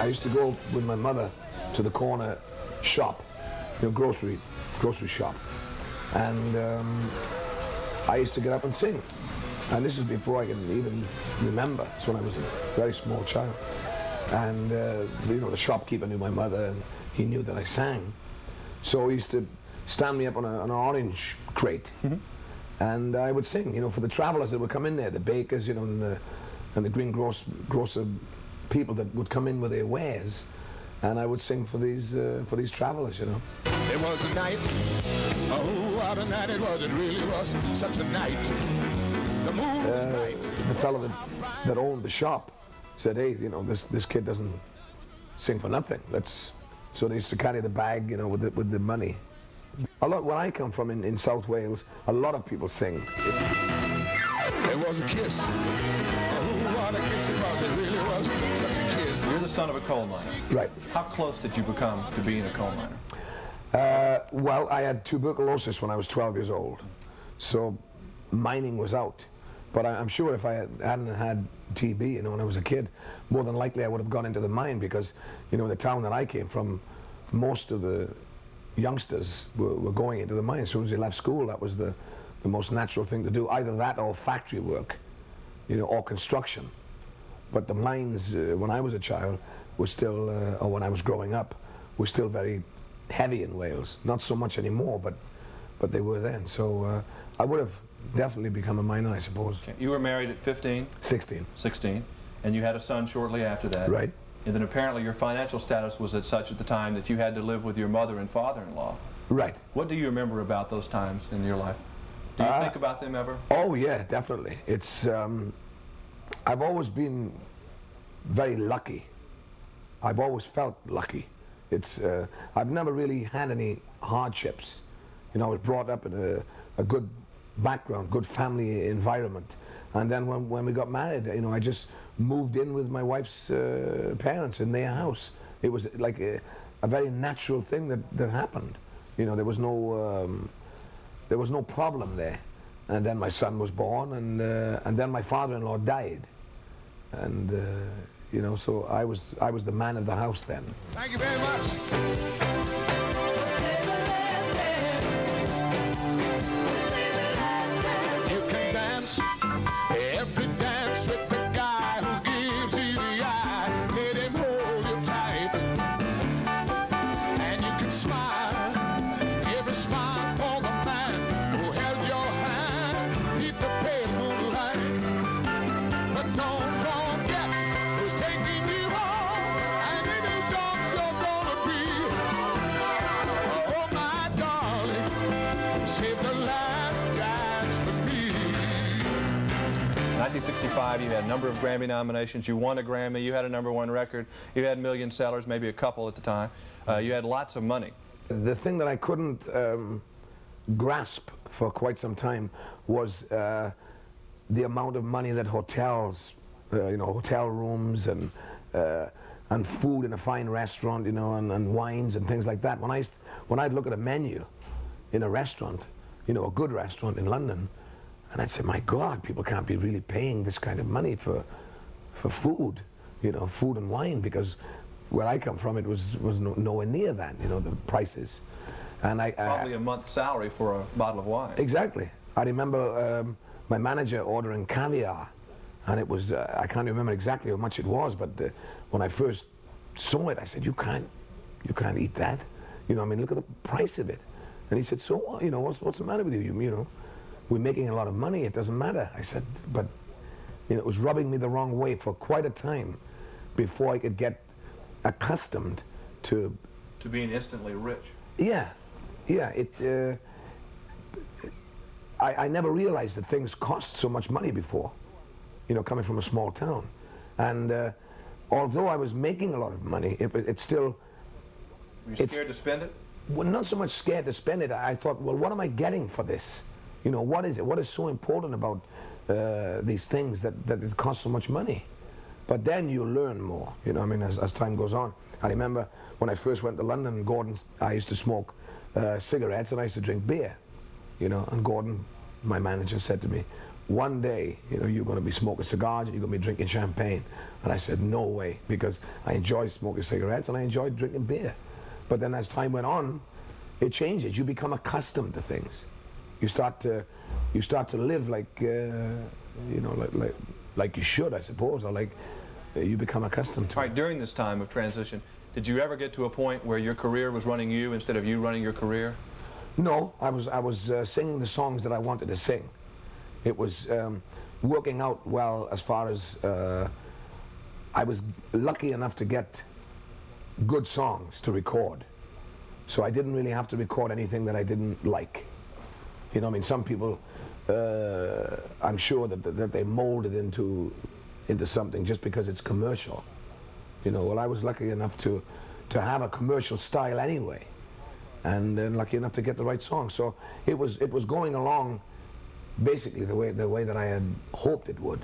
used to go with my mother to the corner shop, grocery shop, and I used to get up and sing. And this is before I can even remember. It's when I was a very small child. And the shopkeeper knew my mother, and he knew that I sang. So he used to stand me up on an orange crate, and I would sing, for the travelers that would come in there, the bakers, and the greengrocer people that would come in with their wares, and I would sing for these travelers, It was a night, oh, what a night it was, it really was such a night. The moon was bright. The fellow that owned the shop said, hey, this kid doesn't sing for nothing. So they used to carry the bag, with the money. Where I come from in South Wales, a lot of people sing. There was a kiss. Oh, what a kiss it was. It really was such a kiss. You're the son of a coal miner. Right. How close did you become to being a coal miner? Well, I had tuberculosis when I was 12 years old. So mining was out. But I'm sure if I hadn't had TB, when I was a kid, more than likely I would have gone into the mine because, in the town that I came from, most of the youngsters were going into the mine. As soon as they left school, that was the most natural thing to do, either that or factory work, or construction. But the mines, when I was a child, were still, or when I was growing up, were still very heavy in Wales. Not so much anymore, but they were then. So I would have definitely become a miner, I suppose. Okay. You were married at 15? 16. 16. And you had a son shortly after that. Right. And then apparently your financial status was such at the time that you had to live with your mother and father-in-law. Right. What do you remember about those times in your life? Do you think about them ever? Oh yeah, definitely. It's I've always been very lucky. I've always felt lucky. It's I've never really had any hardships. I was brought up in a good background, good family environment, and then when we got married, I just moved in with my wife's parents in their house. It was like a very natural thing that happened. There was no problem there. And then my son was born, and then my father-in-law died, and so I was the man of the house then. Thank you very much. Every dance with the guy who gives you the eye, let him hold you tight, and you can smile, every smile for the man who held your hand beneath the pale moonlight. But don't forget who's taking you home, and it is also gonna be, oh my darling, save the last dance for me. 1965, you had a number of Grammy nominations. You won a Grammy. You had a #1 record. You had million sellers, maybe a couple at the time. You had lots of money. The thing that I couldn't grasp for quite some time was the amount of money that hotels, hotel rooms and food in a fine restaurant, and wines and things like that. When I'd look at a menu in a restaurant, a good restaurant in London, and I'd say, my God, people can't be really paying this kind of money for food, food and wine, because where I come from, it was nowhere near that, the prices. And probably a month's salary for a bottle of wine. Exactly. I remember my manager ordering caviar, and it was, I can't remember exactly how much it was, but when I first saw it, I said, you can't eat that. Look at the price of it. And he said, so, what's the matter with you? We're making a lot of money, it doesn't matter. I said, but it was rubbing me the wrong way for quite a time before I could get accustomed to being instantly rich. Yeah. I never realized that things cost so much money before, coming from a small town. And although I was making a lot of money, it still... Were you scared to spend it? Well, not so much scared to spend it. I thought, well, what am I getting for this? What is it? What is so important about these things that it costs so much money? But then you learn more, as time goes on. I remember when I first went to London, I used to smoke cigarettes and I used to drink beer, and Gordon, my manager, said to me, one day, you know, you're going to be smoking cigars and you're going to be drinking champagne. And I said, no way, because I enjoyed smoking cigarettes and I enjoyed drinking beer. But then as time went on, it changes. You become accustomed to things. You start to live like, you know, like you should, I suppose, or like you become accustomed to. All right, during this time of transition, did you ever get to a point where your career was running you instead of you running your career? No, I was singing the songs that I wanted to sing. It was working out well as far as I was lucky enough to get good songs to record. So I didn't really have to record anything that I didn't like. You know, I mean, some people, I'm sure that they mold it into something just because it's commercial. You know, well, I was lucky enough to have a commercial style anyway, and then lucky enough to get the right song. So it was going along basically the way that I had hoped it would.